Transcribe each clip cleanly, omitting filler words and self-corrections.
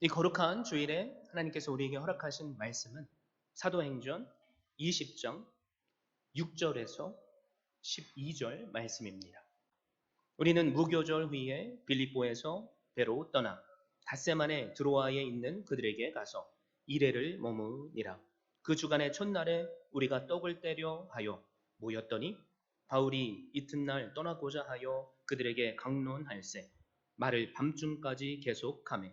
이 거룩한 주일에 하나님께서 우리에게 허락하신 말씀은 사도행전 20장 6절에서 12절 말씀입니다. 우리는 무교절 후에 빌립보에서 배로 떠나 닷새만에 드로아에 있는 그들에게 가서 이레를 머무니라. 그 주간의 첫날에 우리가 떡을 떼려 하여 모였더니 바울이 이튿날 떠나고자 하여 그들에게 강론할세 말을 밤중까지 계속하매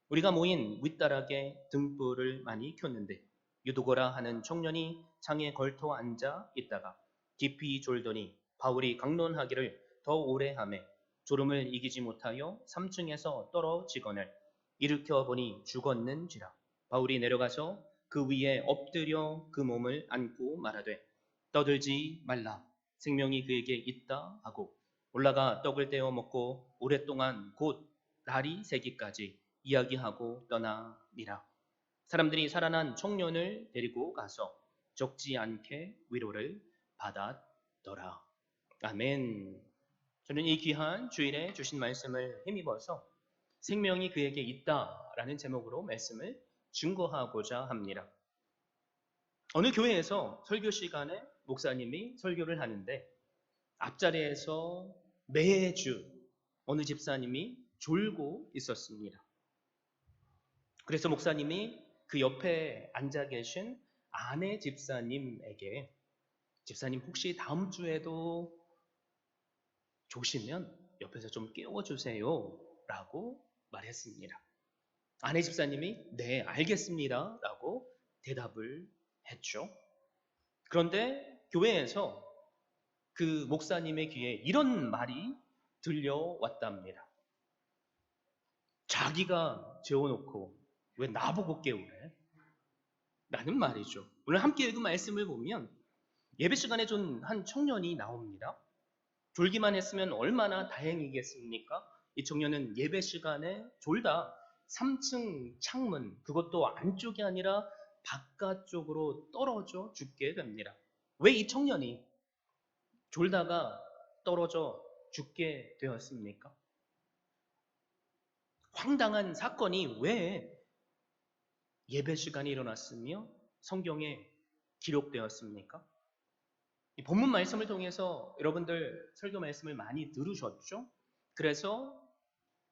우리가 모인 윗다락에 등불을 많이 켰는데 유두고라 하는 청년이 창에 걸터 앉아 있다가 깊이 졸더니 바울이 강론하기를 더 오래 하매 졸음을 이기지 못하여 3층에서 떨어지거늘 일으켜 보니 죽었는지라. 바울이 내려가서 그 위에 엎드려 그 몸을 안고 말하되 떠들지 말라 생명이 그에게 있다 하고 올라가 떡을 떼어 먹고 오랫동안 곧 날이 새기까지 이야기하고 떠나니라. 사람들이 살아난 청년을 데리고 가서 적지 않게 위로를 받았더라. 아멘. 저는 이 귀한 주일에 주신 말씀을 힘입어서 생명이 그에게 있다라는 제목으로 말씀을 증거하고자 합니다. 어느 교회에서 설교 시간에 목사님이 설교를 하는데 앞자리에서 매주 어느 집사님이 졸고 있었습니다. 그래서 목사님이 그 옆에 앉아 계신 아내 집사님에게 집사님 혹시 다음 주에도 조시면 옆에서 좀 깨워주세요 라고 말했습니다. 아내 집사님이 네 알겠습니다 라고 대답을 했죠. 그런데 교회에서 그 목사님의 귀에 이런 말이 들려왔답니다. 자기가 재워놓고 왜 나보고 깨우래? 라는 말이죠. 오늘 함께 읽은 말씀을 보면 예배 시간에 좀 한 청년이 나옵니다. 졸기만 했으면 얼마나 다행이겠습니까? 이 청년은 예배 시간에 졸다 3층 창문, 그것도 안쪽이 아니라 바깥쪽으로 떨어져 죽게 됩니다. 왜 이 청년이 졸다가 떨어져 죽게 되었습니까? 황당한 사건이 왜 예배 시간에 일어났으며 성경에 기록되었습니까? 이 본문 말씀을 통해서 여러분들 설교 말씀을 많이 들으셨죠? 그래서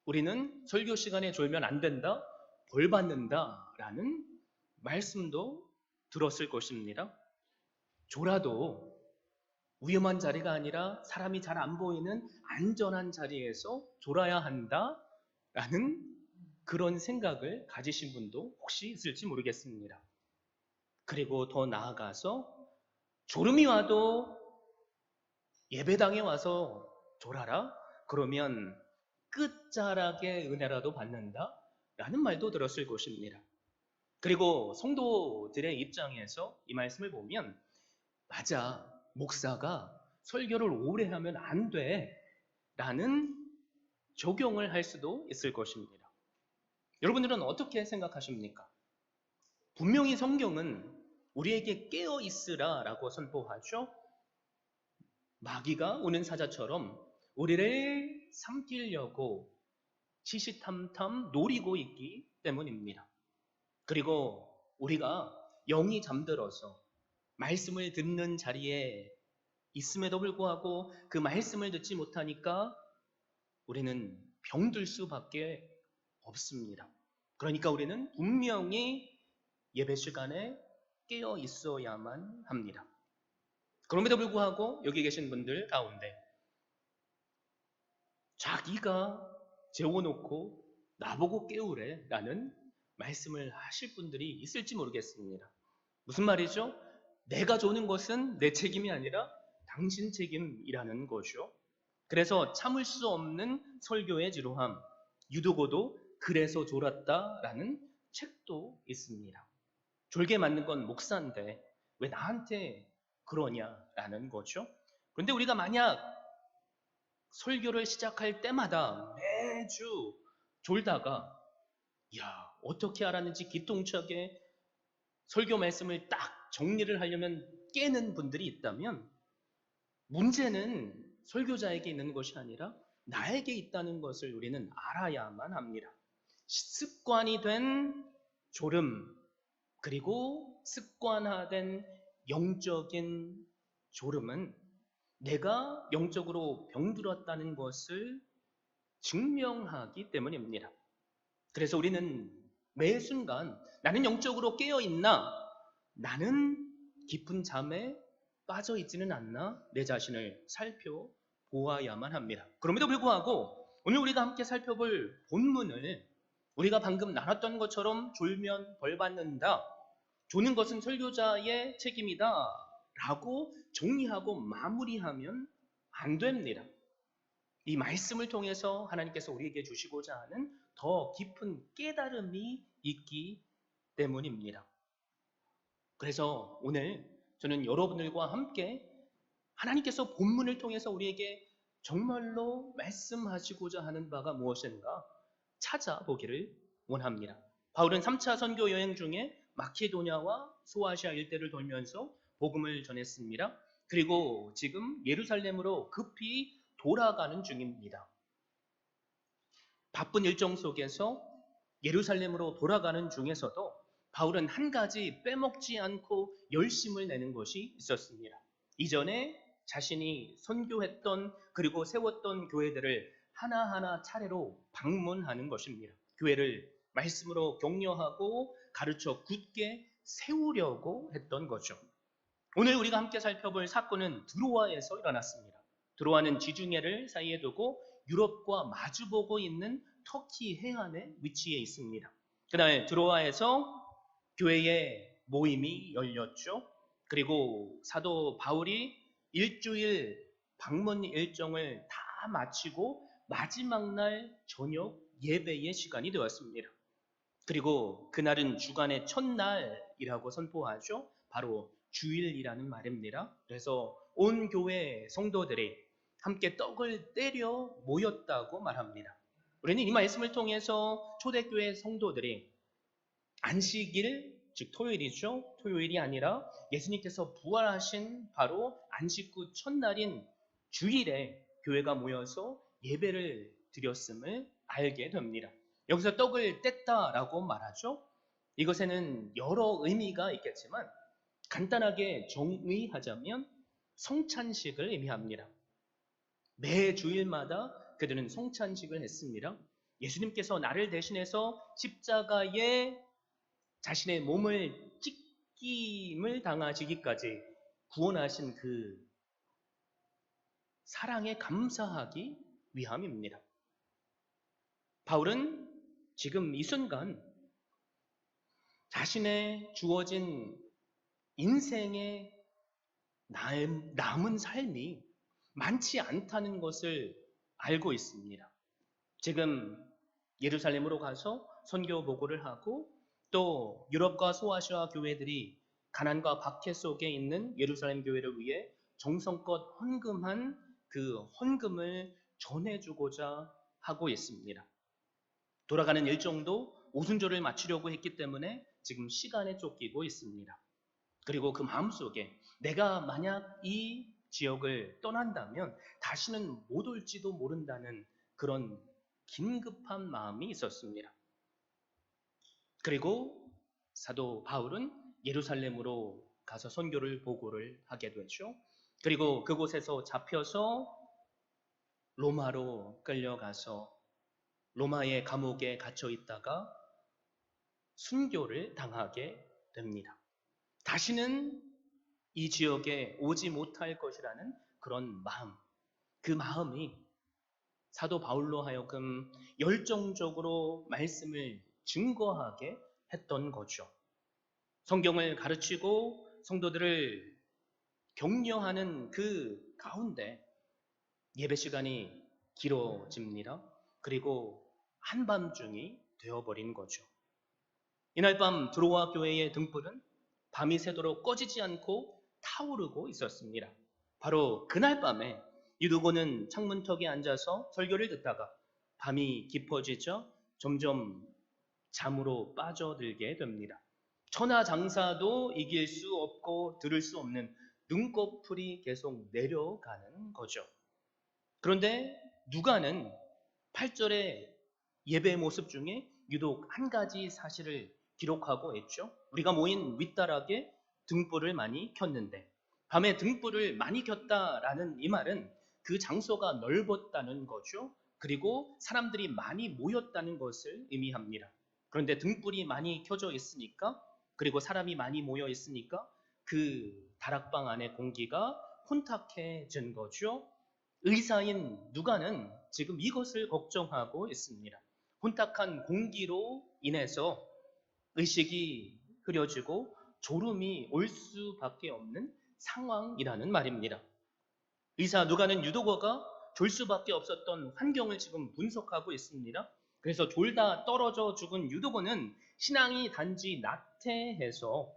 우리는 설교 시간에 졸면 안 된다, 벌 받는다라는 말씀도 들었을 것입니다. 졸아도 위험한 자리가 아니라 사람이 잘 안 보이는 안전한 자리에서 졸아야 한다라는 그런 생각을 가지신 분도 혹시 있을지 모르겠습니다. 그리고 더 나아가서 졸음이 와도 예배당에 와서 졸아라? 그러면 끝자락의 은혜라도 받는다? 라는 말도 들었을 것입니다. 그리고 성도들의 입장에서 이 말씀을 보면 맞아, 목사가 설교를 오래 하면 안 돼 라는 적용을 할 수도 있을 것입니다. 여러분들은 어떻게 생각하십니까? 분명히 성경은 우리에게 깨어 있으라 라고 선포하죠. 마귀가 오는 사자처럼 우리를 삼키려고 시시탐탐 노리고 있기 때문입니다. 그리고 우리가 영이 잠들어서 말씀을 듣는 자리에 있음에도 불구하고 그 말씀을 듣지 못하니까 우리는 병들 수밖에 없습니다. 그러니까 우리는 분명히 예배 시간에 깨어 있어야만 합니다. 그럼에도 불구하고 여기 계신 분들 가운데 자기가 재워놓고 나보고 깨우래 라는 말씀을 하실 분들이 있을지 모르겠습니다. 무슨 말이죠? 내가 조는 것은 내 책임이 아니라 당신 책임이라는 거죠. 그래서 참을 수 없는 설교의 지루함, 유도고도 그래서 졸았다라는 책도 있습니다. 졸게 맞는 건 목사인데 왜 나한테 그러냐라는 거죠. 그런데 우리가 만약 설교를 시작할 때마다 매주 졸다가 야 어떻게 알았는지 기똥차게 설교 말씀을 딱 정리를 하려면 깨는 분들이 있다면 문제는 설교자에게 있는 것이 아니라 나에게 있다는 것을 우리는 알아야만 합니다. 습관이 된 졸음, 그리고 습관화된 영적인 졸음은 내가 영적으로 병들었다는 것을 증명하기 때문입니다. 그래서 우리는 매 순간 나는 영적으로 깨어있나? 나는 깊은 잠에 빠져 있지는 않나? 내 자신을 살펴보아야만 합니다. 그럼에도 불구하고 오늘 우리가 함께 살펴볼 본문을 우리가 방금 나눴던 것처럼 졸면 벌 받는다. 조는 것은 설교자의 책임이다. 라고 정리하고 마무리하면 안 됩니다. 이 말씀을 통해서 하나님께서 우리에게 주시고자 하는 더 깊은 깨달음이 있기 때문입니다. 그래서 오늘 저는 여러분들과 함께 하나님께서 본문을 통해서 우리에게 정말로 말씀하시고자 하는 바가 무엇인가 찾아보기를 원합니다. 바울은 3차 선교 여행 중에 마케도냐와 소아시아 일대를 돌면서 복음을 전했습니다. 그리고 지금 예루살렘으로 급히 돌아가는 중입니다. 바쁜 일정 속에서 예루살렘으로 돌아가는 중에서도 바울은 한 가지 빼먹지 않고 열심을 내는 것이 있었습니다. 이전에 자신이 선교했던 그리고 세웠던 교회들을 하나하나 차례로 방문하는 것입니다. 교회를 말씀으로 격려하고 가르쳐 굳게 세우려고 했던 거죠. 오늘 우리가 함께 살펴볼 사건은 드로아에서 일어났습니다. 드로아는 지중해를 사이에 두고 유럽과 마주보고 있는 터키 해안에 위치해 있습니다. 그날 드로아에서 교회의 모임이 열렸죠. 그리고 사도 바울이 일주일 방문 일정을 다 마치고 마지막 날 저녁 예배의 시간이 되었습니다. 그리고 그날은 주간의 첫날이라고 선포하죠. 바로 주일이라는 말입니다. 그래서 온 교회 성도들이 함께 떡을 때려 모였다고 말합니다. 우리는 이 말씀을 통해서 초대교회 성도들이 안식일, 즉 토요일이죠. 토요일이 아니라 예수님께서 부활하신 바로 안식 후 첫날인 주일에 교회가 모여서 예배를 드렸음을 알게 됩니다. 여기서 떡을 뗐다라고 말하죠. 이것에는 여러 의미가 있겠지만 간단하게 정의하자면 성찬식을 의미합니다. 매 주일마다 그들은 성찬식을 했습니다. 예수님께서 나를 대신해서 십자가에 자신의 몸을 찢김을 당하시기까지 구원하신 그 사랑에 감사하기 위함입니다. 바울은 지금 이 순간 자신의 주어진 인생의 남은 삶이 많지 않다는 것을 알고 있습니다. 지금 예루살렘으로 가서 선교 보고를 하고 또 유럽과 소아시아 교회들이 가난과 박해 속에 있는 예루살렘 교회를 위해 정성껏 헌금한 그 헌금을 전해주고자 하고 있습니다. 돌아가는 일정도 오순절을 마치려고 했기 때문에 지금 시간에 쫓기고 있습니다. 그리고 그 마음속에 내가 만약 이 지역을 떠난다면 다시는 못 올지도 모른다는 그런 긴급한 마음이 있었습니다. 그리고 사도 바울은 예루살렘으로 가서 선교를 보고를 하게 되죠. 그리고 그곳에서 잡혀서 로마로 끌려가서 로마의 감옥에 갇혀 있다가 순교를 당하게 됩니다. 다시는 이 지역에 오지 못할 것이라는 그런 마음, 그 마음이 사도 바울로 하여금 열정적으로 말씀을 증거하게 했던 거죠. 성경을 가르치고 성도들을 격려하는 그 가운데 예배 시간이 길어집니다. 그리고 한밤중이 되어버린 거죠. 이날 밤 드로아 교회의 등불은 밤이 새도록 꺼지지 않고 타오르고 있었습니다. 바로 그날 밤에 유두고는 창문턱에 앉아서 설교를 듣다가 밤이 깊어지자 점점 잠으로 빠져들게 됩니다. 천하장사도 이길 수 없고 들을 수 없는 눈꺼풀이 계속 내려가는 거죠. 그런데 누가는 8절에 예배의 모습 중에 유독 한 가지 사실을 기록하고 있죠. 우리가 모인 윗다락에 등불을 많이 켰는데, 밤에 등불을 많이 켰다라는 이 말은 그 장소가 넓었다는 거죠. 그리고 사람들이 많이 모였다는 것을 의미합니다. 그런데 등불이 많이 켜져 있으니까, 그리고 사람이 많이 모여 있으니까 그 다락방 안의 공기가 혼탁해진 거죠. 의사인 누가는 지금 이것을 걱정하고 있습니다. 혼탁한 공기로 인해서 의식이 흐려지고 졸음이 올 수밖에 없는 상황이라는 말입니다. 의사 누가는 유도거가 졸 수밖에 없었던 환경을 지금 분석하고 있습니다. 그래서 졸다 떨어져 죽은 유도거는 신앙이 단지 나태해서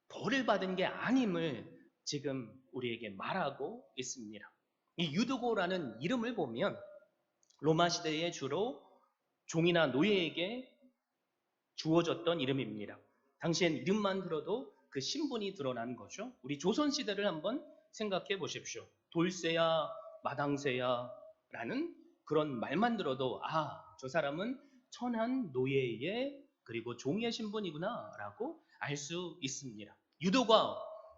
벌을 받은 게 아님을 지금 우리에게 말하고 있습니다. 이 유두고라는 이름을 보면 로마 시대에 주로 종이나 노예에게 주어졌던 이름입니다. 당시엔 이름만 들어도 그 신분이 드러난 거죠. 우리 조선 시대를 한번 생각해 보십시오. 돌쇠야, 마당쇠야 라는 그런 말만 들어도 저 사람은 천한 노예의 그리고 종의 신분이구나 라고 알 수 있습니다. 유도가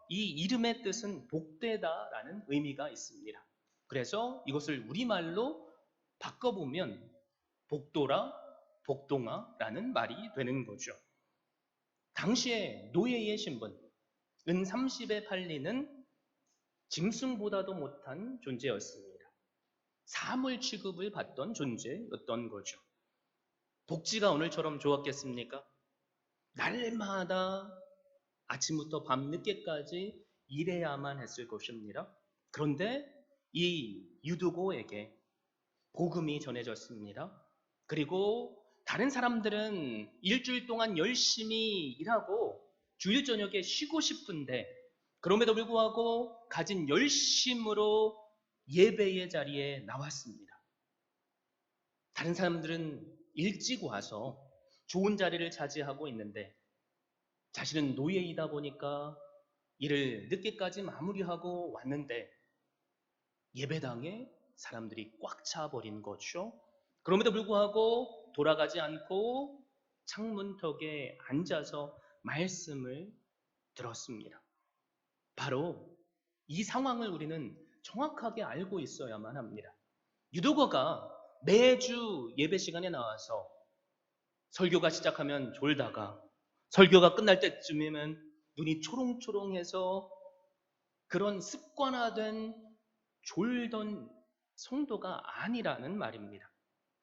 이 이름의 뜻은 복되다라는 의미가 있습니다. 그래서 이것을 우리말로 바꿔보면 복도라, 복동아라는 말이 되는 거죠. 당시에 노예의 신분, 은 30에 팔리는 짐승보다도 못한 존재였습니다. 사물 취급을 받던 존재였던 거죠. 복지가 오늘처럼 좋았겠습니까? 날마다 아침부터 밤늦게까지 일해야만 했을 것입니다. 그런데 이 유두고에게 복음이 전해졌습니다. 그리고 다른 사람들은 일주일 동안 열심히 일하고 주일 저녁에 쉬고 싶은데 그럼에도 불구하고 가진 열심으로 예배의 자리에 나왔습니다. 다른 사람들은 일찍 와서 좋은 자리를 차지하고 있는데 자신은 노예이다 보니까 일을 늦게까지 마무리하고 왔는데 예배당에 사람들이 꽉 차버린 거죠. 그럼에도 불구하고 돌아가지 않고 창문턱에 앉아서 말씀을 들었습니다. 바로 이 상황을 우리는 정확하게 알고 있어야만 합니다. 유도거가 매주 예배 시간에 나와서 설교가 시작하면 졸다가 설교가 끝날 때쯤이면 눈이 초롱초롱해서 그런 습관화된 졸던 성도가 아니라는 말입니다.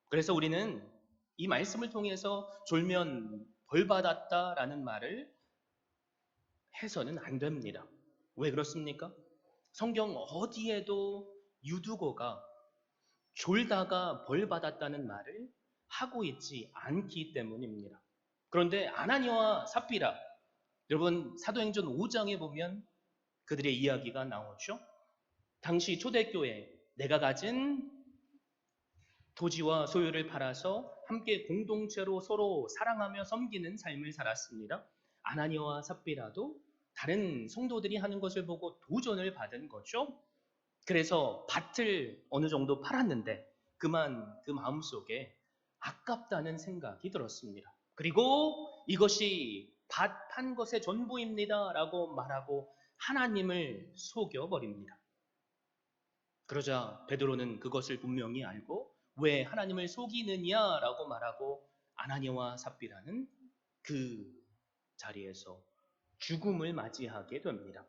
그래서 우리는 이 말씀을 통해서 졸면 벌받았다라는 말을 해서는 안 됩니다. 왜 그렇습니까? 성경 어디에도 유두고가 졸다가 벌받았다는 말을 하고 있지 않기 때문입니다. 그런데 아나니아와 삽비라, 여러분 사도행전 5장에 보면 그들의 이야기가 나오죠. 당시 초대교회 내가 가진 토지와 소유를 팔아서 함께 공동체로 서로 사랑하며 섬기는 삶을 살았습니다. 아나니아와 삽비라도 다른 성도들이 하는 것을 보고 도전을 받은 거죠. 그래서 밭을 어느 정도 팔았는데 그만 그 마음속에 아깝다는 생각이 들었습니다. 그리고 이것이 밭 판 것의 전부입니다 라고 말하고 하나님을 속여버립니다. 그러자 베드로는 그것을 분명히 알고 왜 하나님을 속이느냐라고 말하고 아나니아와 삽비라는 그 자리에서 죽음을 맞이하게 됩니다.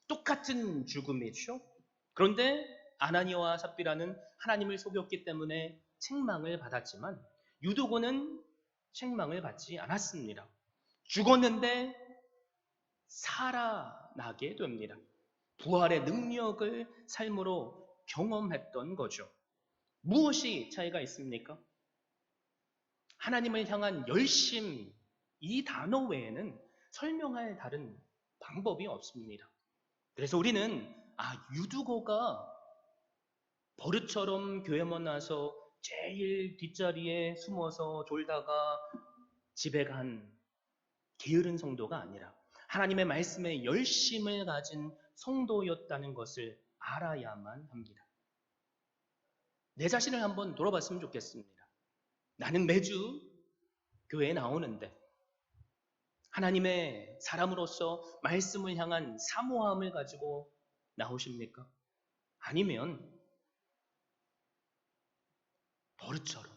똑같은 죽음이죠. 그런데 아나니아와 삽비라는 하나님을 속였기 때문에 책망을 받았지만 유두고는 책망을 받지 않았습니다. 죽었는데 살아나게 됩니다. 부활의 능력을 삶으로 경험했던 거죠. 무엇이 차이가 있습니까? 하나님을 향한 열심, 이 단어 외에는 설명할 다른 방법이 없습니다. 그래서 우리는 유두고가 버릇처럼 교회만 와서 제일 뒷자리에 숨어서 졸다가 집에 간 게으른 성도가 아니라 하나님의 말씀에 열심을 가진 성도였다는 것을 알아야만 합니다. 내 자신을 한번 돌아봤으면 좋겠습니다. 나는 매주 교회에 나오는데 하나님의 사람으로서 말씀을 향한 사모함을 가지고 나오십니까? 아니면 버릇처럼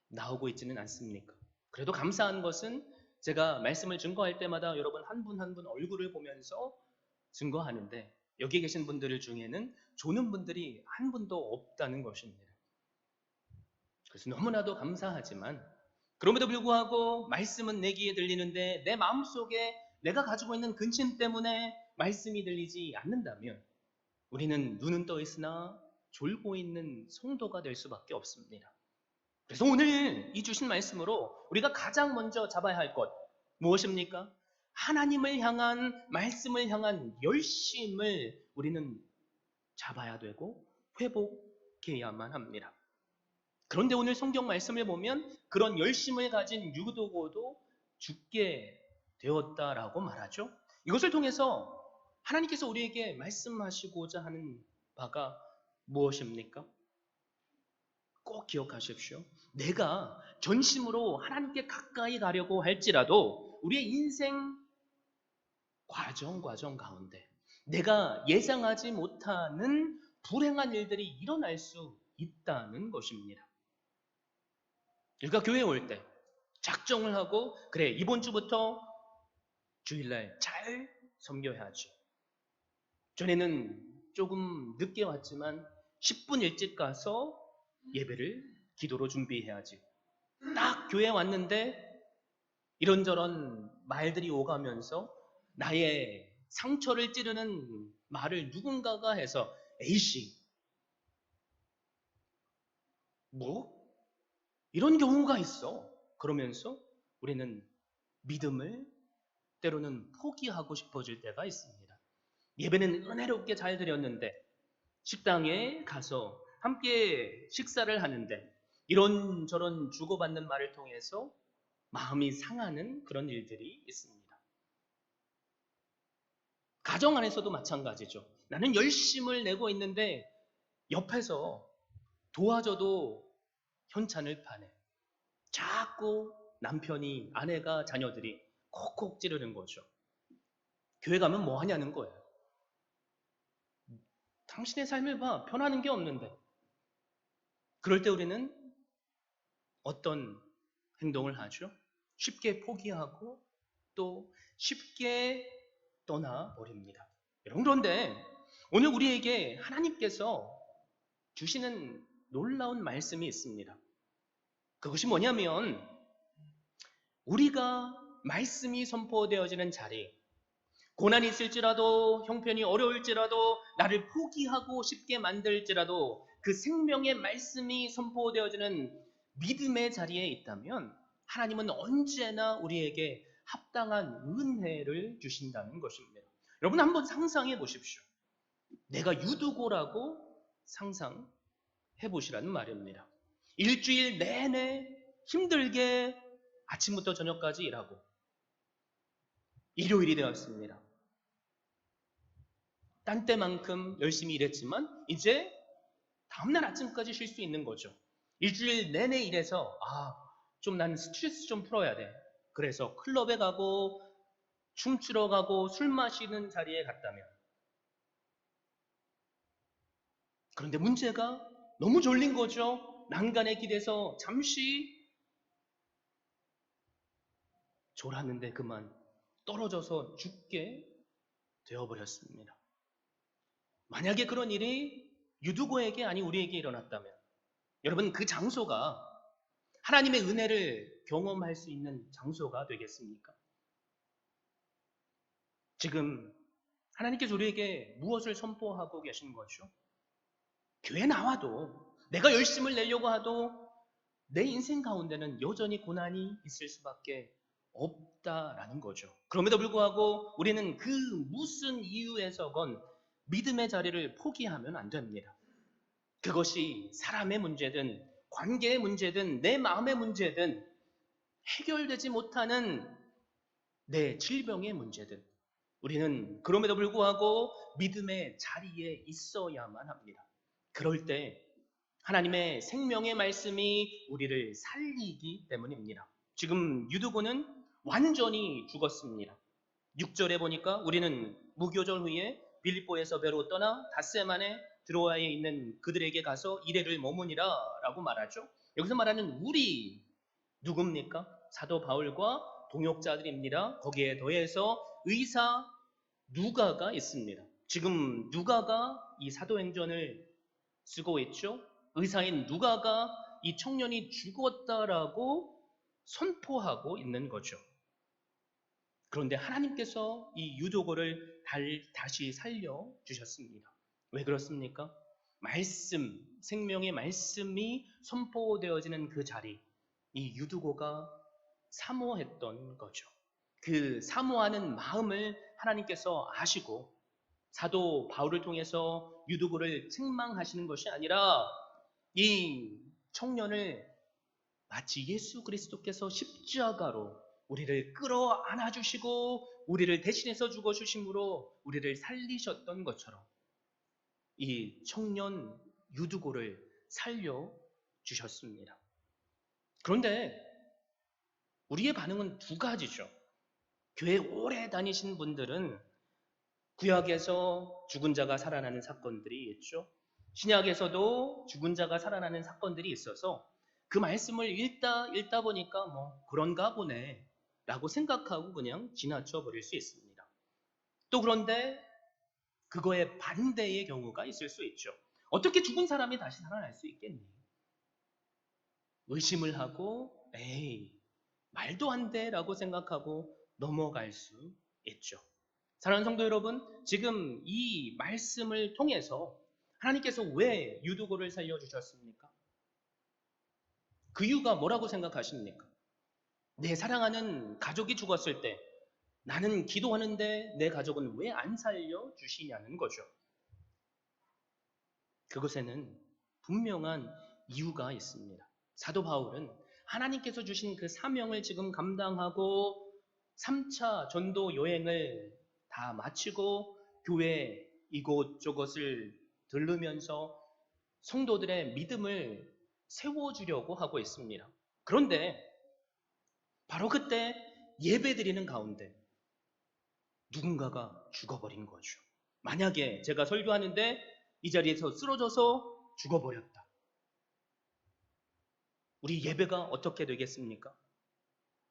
나오고 있지는 않습니까? 그래도 감사한 것은 제가 말씀을 증거할 때마다 여러분 한 분 한 분 얼굴을 보면서 증거하는데 여기 계신 분들 중에는 조는 분들이 한 분도 없다는 것입니다. 그래서 너무나도 감사하지만 그럼에도 불구하고 말씀은 내 귀에 들리는데 내 마음속에 내가 가지고 있는 근심 때문에 말씀이 들리지 않는다면 우리는 눈은 떠 있으나 졸고 있는 성도가 될 수밖에 없습니다. 그래서 오늘 이 주신 말씀으로 우리가 가장 먼저 잡아야 할 것 무엇입니까? 하나님을 향한 말씀을 향한 열심을 우리는 잡아야 되고 회복해야만 합니다. 그런데 오늘 성경 말씀을 보면 그런 열심을 가진 유도고도 죽게 되었다라고 말하죠. 이것을 통해서 하나님께서 우리에게 말씀하시고자 하는 바가 무엇입니까? 꼭 기억하십시오. 내가 전심으로 하나님께 가까이 가려고 할지라도 우리의 인생 과정 가운데 내가 예상하지 못하는 불행한 일들이 일어날 수 있다는 것입니다. 그러니까 교회에 올 때 작정을 하고 그래 이번 주부터 주일날 잘 섬겨야지. 전에는 조금 늦게 왔지만 10분 일찍 가서 예배를 기도로 준비해야지. 딱 교회에 왔는데 이런저런 말들이 오가면서 나의 상처를 찌르는 말을 누군가가 해서 A씨 뭐? 이런 경우가 있어. 그러면서 우리는 믿음을 때로는 포기하고 싶어질 때가 있습니다. 예배는 은혜롭게 잘 드렸는데 식당에 가서 함께 식사를 하는데 이런저런 주고받는 말을 통해서 마음이 상하는 그런 일들이 있습니다. 가정 안에서도 마찬가지죠. 나는 열심을 내고 있는데 옆에서 도와줘도 현찬을 파네. 자꾸 남편이, 아내가, 자녀들이 콕콕 찌르는 거죠. 교회 가면 뭐 하냐는 거예요. 당신의 삶을 봐. 변하는 게 없는데. 그럴 때 우리는 어떤 행동을 하죠? 쉽게 포기하고 또 쉽게 떠나버립니다. 여러분, 그런데 오늘 우리에게 하나님께서 주시는 놀라운 말씀이 있습니다. 그것이 뭐냐면 우리가 말씀이 선포되어지는 자리, 고난이 있을지라도 형편이 어려울지라도 나를 포기하고 싶게 만들지라도 그 생명의 말씀이 선포되어지는 믿음의 자리에 있다면 하나님은 언제나 우리에게 합당한 은혜를 주신다는 것입니다. 여러분 한번 상상해 보십시오. 내가 유두고라고 상상해 보시라는 말입니다. 일주일 내내 힘들게 아침부터 저녁까지 일하고 일요일이 되었습니다. 딴 때만큼 열심히 일했지만 이제 다음날 아침까지 쉴 수 있는 거죠. 일주일 내내 일해서 좀 난 스트레스 좀 풀어야 돼. 그래서 클럽에 가고 춤추러 가고 술 마시는 자리에 갔다면 그런데 문제가 너무 졸린 거죠. 난간에 기대서 잠시 졸았는데 그만 떨어져서 죽게 되어버렸습니다. 만약에 그런 일이 유두고에게 아니 우리에게 일어났다면 여러분 그 장소가 하나님의 은혜를 경험할 수 있는 장소가 되겠습니까? 지금 하나님께서 우리에게 무엇을 선포하고 계신 거죠? 교회 나와도 내가 열심을 내려고 하도 내 인생 가운데는 여전히 고난이 있을 수밖에 없다라는 거죠. 그럼에도 불구하고 우리는 그 무슨 이유에서건 믿음의 자리를 포기하면 안 됩니다. 그것이 사람의 문제든 관계의 문제든 내 마음의 문제든 해결되지 못하는 내 질병의 문제든 우리는 그럼에도 불구하고 믿음의 자리에 있어야만 합니다. 그럴 때 하나님의 생명의 말씀이 우리를 살리기 때문입니다. 지금 유두고는 완전히 죽었습니다. 6절에 보니까 우리는 무교절 후에 빌립보에서 배로 떠나 닷새만에 드로아에 있는 그들에게 가서 이레를 머무니라 라고 말하죠. 여기서 말하는 우리 누굽니까? 사도 바울과 동역자들입니다. 거기에 더해서 의사 누가가 있습니다. 지금 누가가 이 사도행전을 쓰고 있죠. 의사인 누가가 이 청년이 죽었다라고 선포하고 있는 거죠. 그런데 하나님께서 이 유도고를 다시 살려주셨습니다. 왜 그렇습니까? 말씀, 생명의 말씀이 선포되어지는 그 자리, 이 유두고가 사모했던 거죠. 그 사모하는 마음을 하나님께서 아시고 사도 바울을 통해서 유두고를 책망하시는 것이 아니라 이 청년을 마치 예수 그리스도께서 십자가로 우리를 끌어안아 주시고 우리를 대신해서 죽어 주심으로 우리를 살리셨던 것처럼 이 청년 유두고를 살려 주셨습니다. 그런데 우리의 반응은 두 가지죠. 교회 오래 다니신 분들은 구약에서 죽은 자가 살아나는 사건들이 있죠. 신약에서도 죽은 자가 살아나는 사건들이 있어서 그 말씀을 읽다 보니까 뭐 그런가 보네 라고 생각하고 그냥 지나쳐 버릴 수 있습니다. 또 그런데 그거에 반대의 경우가 있을 수 있죠. 어떻게 죽은 사람이 다시 살아날 수 있겠니? 의심을 하고 에이 말도 안 돼 라고 생각하고 넘어갈 수 있죠. 사랑하는 성도 여러분, 지금 이 말씀을 통해서 하나님께서 왜 유두고를 살려주셨습니까? 그 이유가 뭐라고 생각하십니까? 내 사랑하는 가족이 죽었을 때 나는 기도하는데 내 가족은 왜 안 살려주시냐는 거죠. 그것에는 분명한 이유가 있습니다. 사도 바울은 하나님께서 주신 그 사명을 지금 감당하고 3차 전도 여행을 다 마치고 교회 이곳저곳을 들르면서 성도들의 믿음을 세워주려고 하고 있습니다. 그런데 바로 그때 예배드리는 가운데 누군가가 죽어버린 거죠. 만약에 제가 설교하는데 이 자리에서 쓰러져서 죽어버렸다. 우리 예배가 어떻게 되겠습니까?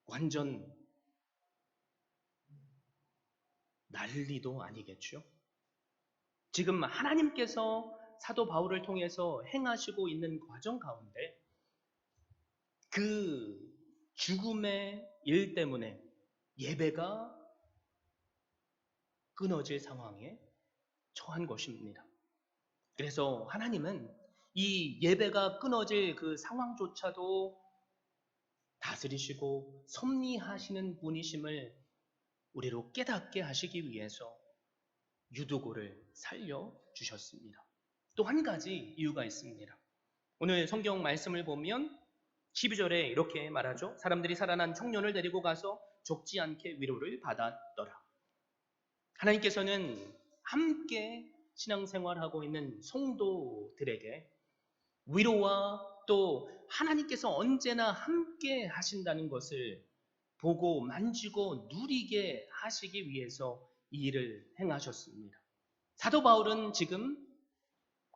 완전 난리도 아니겠죠. 지금 하나님께서 사도 바울을 통해서 행하시고 있는 과정 가운데 그 죽음의 일 때문에 예배가 끊어질 상황에 처한 것입니다. 그래서 하나님은 이 예배가 끊어질 그 상황조차도 다스리시고 섭리하시는 분이심을 우리로 깨닫게 하시기 위해서 유두고를 살려주셨습니다. 또 한 가지 이유가 있습니다. 오늘 성경 말씀을 보면 12절에 이렇게 말하죠. 사람들이 살아난 청년을 데리고 가서 적지 않게 위로를 받았더라. 하나님께서는 함께 신앙생활하고 있는 성도들에게 위로와 또 하나님께서 언제나 함께 하신다는 것을 보고 만지고 누리게 하시기 위해서 이 일을 행하셨습니다. 사도 바울은 지금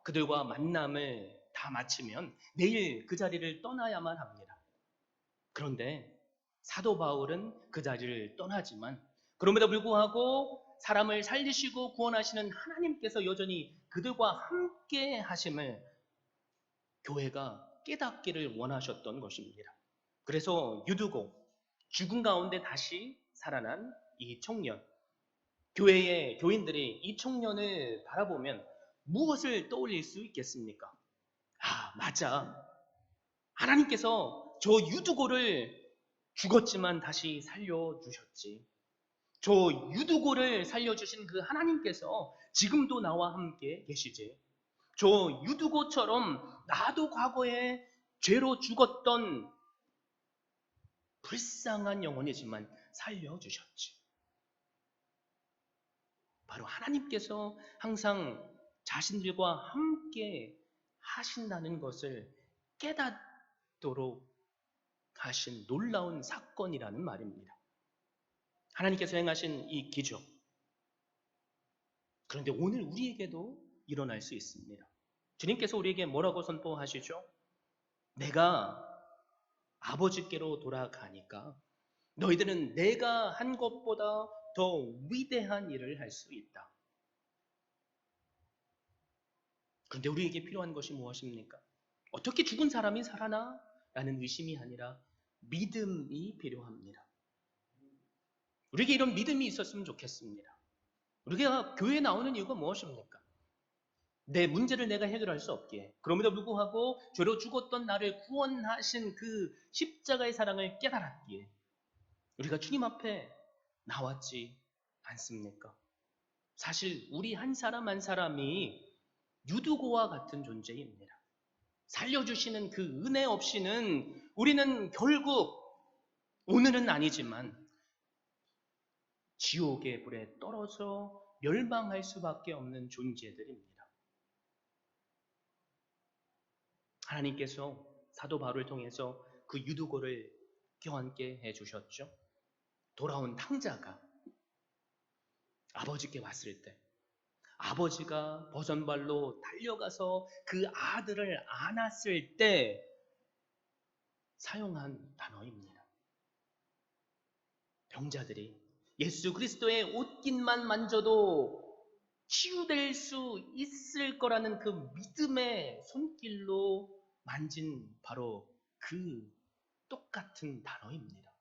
그들과 만남을 다 마치면 내일 그 자리를 떠나야만 합니다. 그런데 사도 바울은 그 자리를 떠나지만 그럼에도 불구하고 사람을 살리시고 구원하시는 하나님께서 여전히 그들과 함께 하심을 교회가 깨닫기를 원하셨던 것입니다. 그래서 유두고 죽은 가운데 다시 살아난 이 청년, 교회의 교인들이 이 청년을 바라보면 무엇을 떠올릴 수 있겠습니까? 아, 맞아. 하나님께서 저 유두고를 죽었지만 다시 살려주셨지. 저 유두고를 살려주신 그 하나님께서 지금도 나와 함께 계시지. 저 유두고처럼 나도 과거에 죄로 죽었던 불쌍한 영혼이지만 살려주셨지. 바로 하나님께서 항상 자신들과 함께 하신다는 것을 깨닫도록 하신 놀라운 사건이라는 말입니다. 하나님께서 행하신 이 기적. 그런데 오늘 우리에게도 일어날 수 있습니다. 주님께서 우리에게 뭐라고 선포하시죠? 내가 아버지께로 돌아가니까 너희들은 내가 한 것보다 더 위대한 일을 할 수 있다. 그런데 우리에게 필요한 것이 무엇입니까? 어떻게 죽은 사람이 살아나? 라는 의심이 아니라 믿음이 필요합니다. 우리에게 이런 믿음이 있었으면 좋겠습니다. 우리가 교회에 나오는 이유가 무엇입니까? 내 문제를 내가 해결할 수 없기에, 그럼에도 불구하고 죄로 죽었던 나를 구원하신 그 십자가의 사랑을 깨달았기에 우리가 주님 앞에 나왔지 않습니까? 사실 우리 한 사람 한 사람이 유두고와 같은 존재입니다. 살려주시는 그 은혜 없이는 우리는 결국 오늘은 아니지만 지옥의 불에 떨어져 멸망할 수밖에 없는 존재들입니다. 하나님께서 사도 바울을 통해서 그 유두고를 껴안게 해주셨죠. 돌아온 탕자가 아버지께 왔을 때 아버지가 버선발로 달려가서 그 아들을 안았을 때 사용한 단어입니다. 병자들이 예수 그리스도의 옷깃만 만져도 치유될 수 있을 거라는 그 믿음의 손길로 만진 바로 그 똑같은 단어입니다.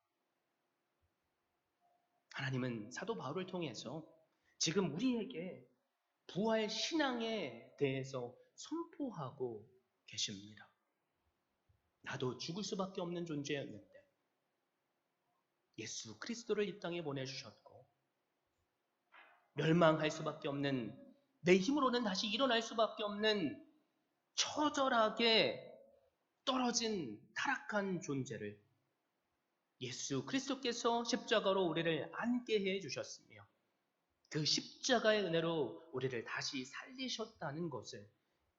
하나님은 사도 바울을 통해서 지금 우리에게 부활 신앙에 대해서 선포하고 계십니다. 나도 죽을 수밖에 없는 존재였는데 예수 그리스도를 이 땅에 보내주셨고 멸망할 수밖에 없는, 내 힘으로는 다시 일어날 수밖에 없는 처절하게 떨어진 타락한 존재를 예수 그리스도께서 십자가로 우리를 안게 해주셨으며 그 십자가의 은혜로 우리를 다시 살리셨다는 것을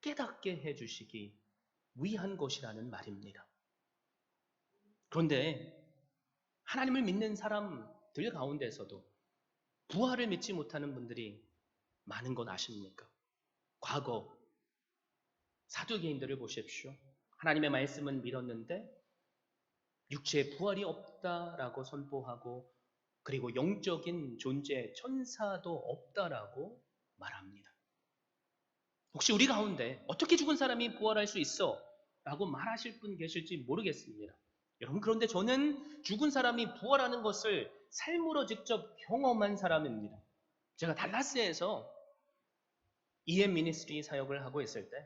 깨닫게 해주시기 위한 것이라는 말입니다. 그런데 하나님을 믿는 사람들 가운데서도 부활을 믿지 못하는 분들이 많은 건 아십니까? 과거 사두개인들을 보십시오. 하나님의 말씀은 믿었는데 육체의 부활이 없다라고 선포하고 그리고 영적인 존재 천사도 없다라고 말합니다. 혹시 우리 가운데 어떻게 죽은 사람이 부활할 수 있어? 라고 말하실 분 계실지 모르겠습니다. 여러분, 그런데 저는 죽은 사람이 부활하는 것을 삶으로 직접 경험한 사람입니다. 제가 달라스에서 EM 미니스트리 사역을 하고 있을 때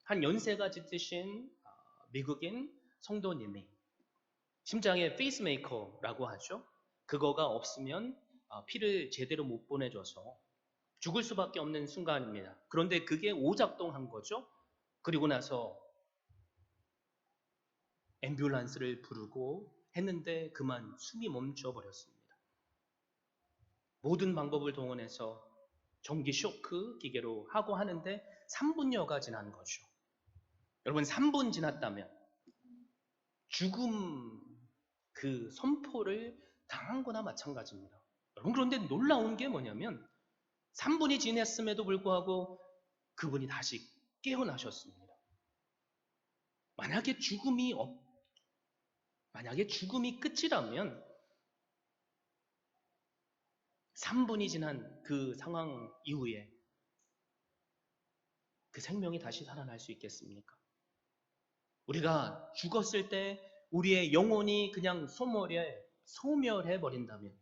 한 연세가 짙으신 미국인 성도님이 심장에 페이스메이커라고 하죠. 그거가 없으면 피를 제대로 못 보내줘서 죽을 수밖에 없는 순간입니다. 그런데 그게 오작동한 거죠. 그리고 나서 앰뷸런스를 부르고 했는데 그만 숨이 멈춰버렸습니다. 모든 방법을 동원해서 전기 쇼크 기계로 하고 하는데 3분여가 지난 거죠. 여러분, 3분 지났다면 죽음 그 선포를 당한 거나 마찬가지입니다. 여러분, 그런데 놀라운 게 뭐냐면 3분이 지났음에도 불구하고 그분이 다시 깨어나셨습니다. 만약에 죽음이 끝이라면 3분이 지난 그 상황 이후에 그 생명이 다시 살아날 수 있겠습니까? 우리가 죽었을 때 우리의 영혼이 그냥 소멸해 버린다면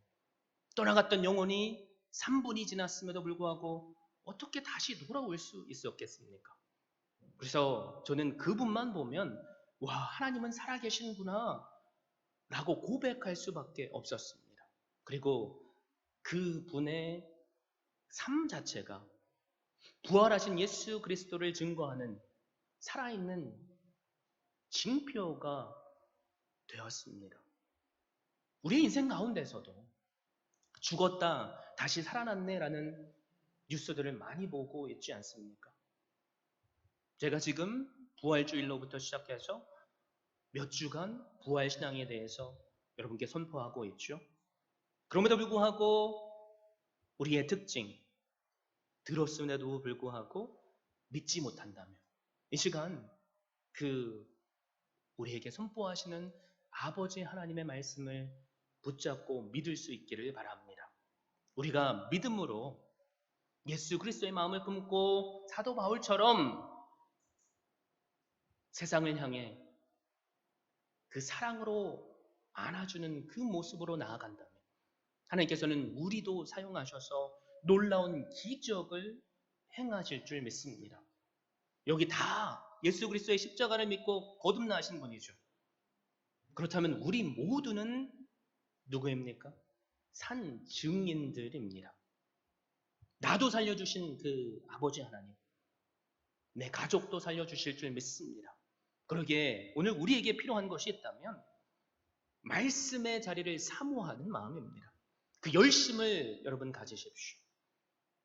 떠나갔던 영혼이 3분이 지났음에도 불구하고 어떻게 다시 돌아올 수 있었겠습니까? 그래서 저는 그분만 보면 와, 하나님은 살아계시는구나 라고 고백할 수밖에 없었습니다. 그리고 그분의 삶 자체가 부활하신 예수 그리스도를 증거하는 살아있는 징표가 되었습니다. 우리 인생 가운데서도 죽었다 다시 살아났네라는 뉴스들을 많이 보고 있지 않습니까? 제가 지금 부활주일로부터 시작해서 몇 주간 부활신앙에 대해서 여러분께 선포하고 있죠. 그럼에도 불구하고 우리의 특징, 들었음에도 불구하고 믿지 못한다면 이 시간 우리에게 선포하시는 아버지 하나님의 말씀을 붙잡고 믿을 수 있기를 바랍니다. 우리가 믿음으로 예수 그리스도의 마음을 품고 사도 바울처럼 세상을 향해 그 사랑으로 안아주는 그 모습으로 나아간다면 하나님께서는 우리도 사용하셔서 놀라운 기적을 행하실 줄 믿습니다. 여기 다 예수 그리스도의 십자가를 믿고 거듭나신 분이죠. 그렇다면 우리 모두는 누구입니까? 산 증인들입니다. 나도 살려주신 그 아버지 하나님, 내 가족도 살려주실 줄 믿습니다. 그러기에 오늘 우리에게 필요한 것이 있다면 말씀의 자리를 사모하는 마음입니다. 그 열심을 여러분 가지십시오.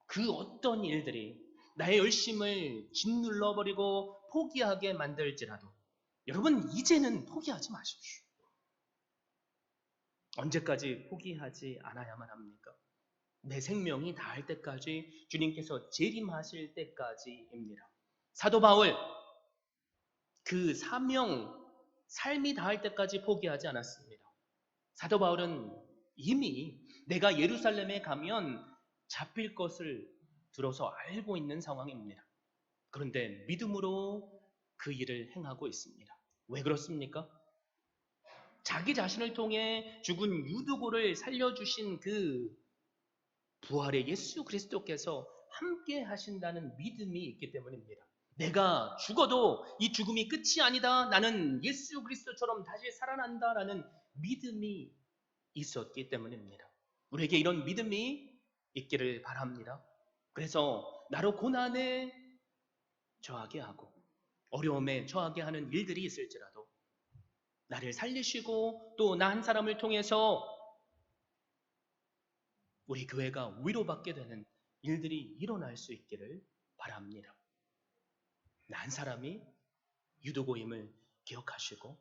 그 어떤 일들이 나의 열심을 짓눌러버리고 포기하게 만들지라도 여러분 이제는 포기하지 마십시오. 언제까지 포기하지 않아야만 합니까? 내 생명이 다할 때까지, 주님께서 재림하실 때까지입니다. 사도 바울 그 사명, 삶이 다할 때까지 포기하지 않았습니다. 사도 바울은 이미 내가 예루살렘에 가면 잡힐 것을 들어서 알고 있는 상황입니다. 그런데 믿음으로 그 일을 행하고 있습니다. 왜 그렇습니까? 자기 자신을 통해 죽은 유두고를 살려주신 그 부활의 예수 그리스도께서 함께 하신다는 믿음이 있기 때문입니다. 내가 죽어도 이 죽음이 끝이 아니다. 나는 예수 그리스도처럼 다시 살아난다라는 믿음이 있었기 때문입니다. 우리에게 이런 믿음이 있기를 바랍니다. 그래서 나로 고난에 처하게 하고 어려움에 처하게 하는 일들이 있을지라도 나를 살리시고 또 나 한 사람을 통해서 우리 교회가 위로받게 되는 일들이 일어날 수 있기를 바랍니다. 나 한 사람이 유두고임을 기억하시고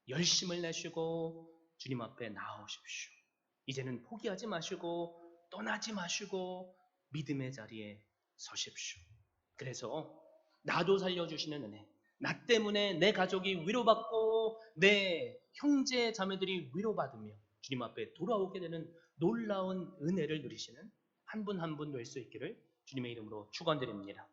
열심을 내시고 주님 앞에 나아오십시오. 이제는 포기하지 마시고 떠나지 마시고 믿음의 자리에 서십시오. 그래서 나도 살려주시는 은혜, 나 때문에 내 가족이 위로받고 내 형제 자매들이 위로받으며 주님 앞에 돌아오게 되는 놀라운 은혜를 누리시는 한 분 한 분 될 수 있기를 주님의 이름으로 축원드립니다.